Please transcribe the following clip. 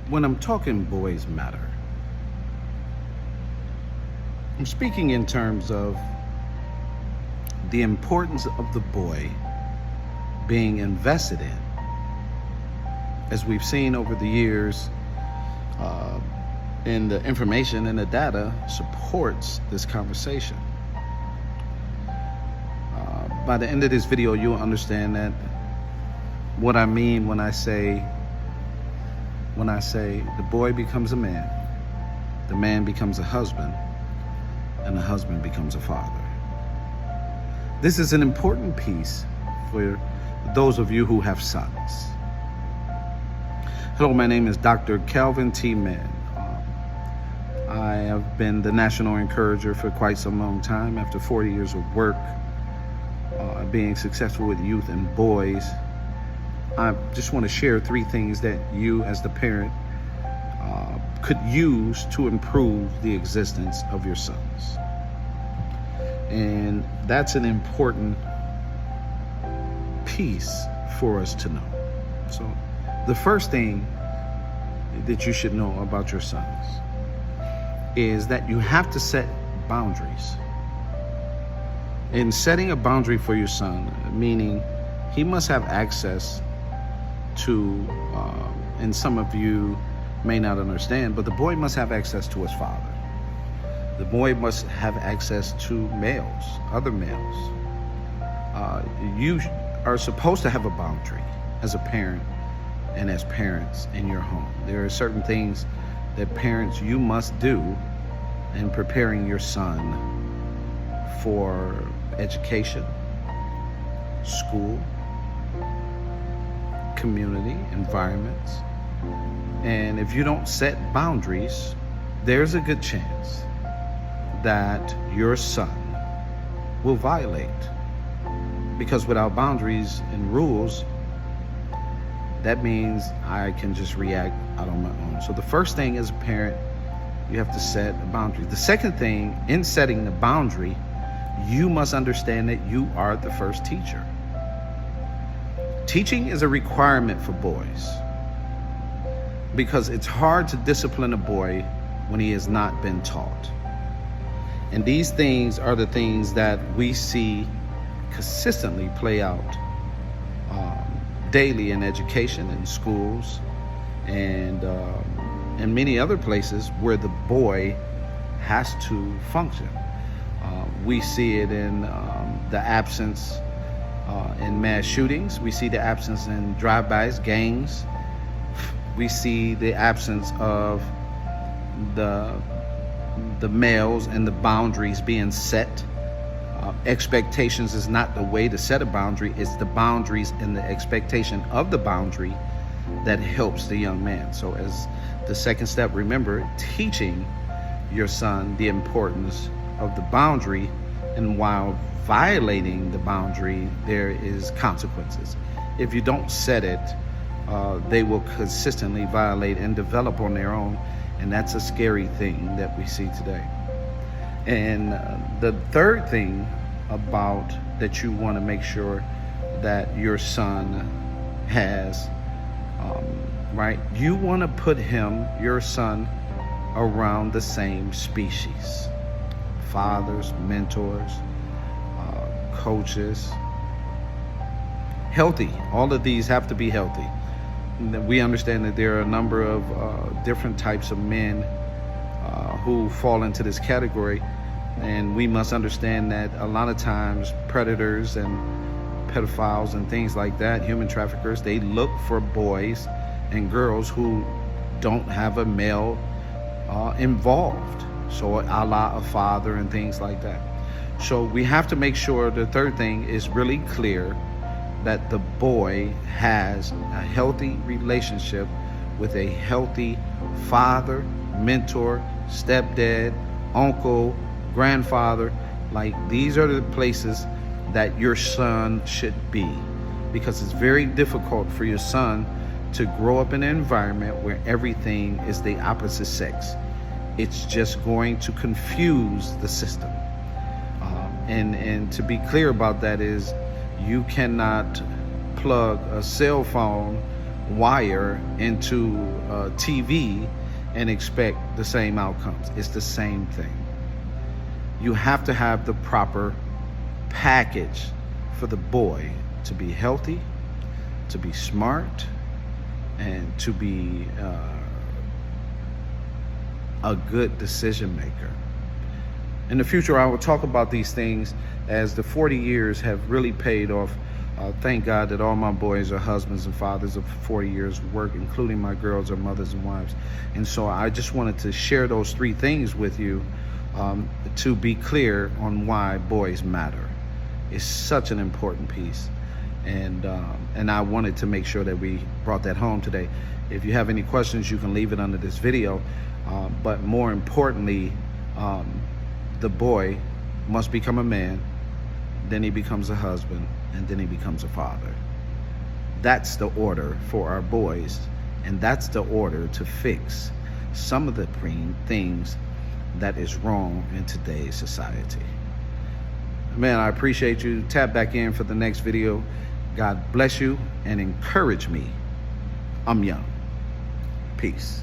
When I'm talking boys matter, I'm speaking in terms of the importance of the boy being invested in. As we've seen over the years, and the information and the data supports this conversation. By the end of this video, you'll understand that what I mean when I say the boy becomes a man, the man becomes a husband, and the husband becomes a father. This is an important piece for those of you who have sons. Hello, my name is Dr. Calvin T. Mann. I have been the national encourager for quite some long time. After 40 years of work, being successful with youth and boys, I just want to share 3 things that you as the parent could use to improve the existence of your sons. And that's an important piece for us to know. So the first thing that you should know about your sons is that you have to set boundaries. In setting a boundary for your son, meaning he must have access to, and some of you may not understand, but the boy must have access to his father. The boy must have access to males, other males. You are supposed to have a boundary as a parent and as parents in your home. There are certain things that parents, you must do in preparing your son for education, school, community, environments. And if you don't set boundaries, there's a good chance that your son will violate. Because without boundaries and rules, that means I can just react out on my own. So the first thing as a parent, you have to set a boundary. The second thing, in setting the boundary, you must understand that you are the first teacher. Teaching is a requirement for boys because it's hard to discipline a boy when he has not been taught. And these things are the things that we see consistently play out daily in education, in schools, and many other places where the boy has to function. We see it in the absence in mass shootings. We see the absence in drive-bys, gangs. We see the absence of the males and the boundaries being set. Expectations is not the way to set a boundary. It's the boundaries and the expectation of the boundary that helps the young man. So as the second step, remember teaching your son the importance of the boundary, and while violating the boundary, there is consequences. If you don't set it, they will consistently violate and develop on their own, and that's a scary thing that we see today. And the third thing about that you want to make sure that your son has, right? You want to put your son, around the same species. Fathers, mentors, coaches. Healthy. All of these have to be healthy. We understand that there are a number of different types of men who fall into this category, and we must understand that a lot of times predators and pedophiles and things like that, human traffickers, they look for boys and girls who don't have a male involved, so a la a father and things like that. So we have to make sure the third thing is really clear, that the boy has a healthy relationship with a healthy father, mentor, stepdad, uncle, grandfather. Like, these are the places that your son should be, because it's very difficult for your son to grow up in an environment where everything is the opposite sex. It's just going to confuse the system. And to be clear about that is, you cannot plug a cell phone wire into TV and expect the same outcomes. It's the same thing. You have to have the proper package for the boy to be healthy, to be smart, and to be a good decision maker. In the future, I will talk about these things as the 40 years have really paid off. Thank God that all my boys are husbands and fathers of 40 years of work, including my girls are mothers and wives. And so I just wanted to share those three things with you to be clear on why boys matter. It's such an important piece. And I wanted to make sure that we brought that home today. If you have any questions, you can leave it under this video. But more importantly, the boy must become a man, then he becomes a husband, and then he becomes a father. That's the order for our boys, and that's the order to fix some of the things that is wrong in today's society. Man, I appreciate you. Tap back in for the next video. God bless you and encourage me. I'm young. Peace.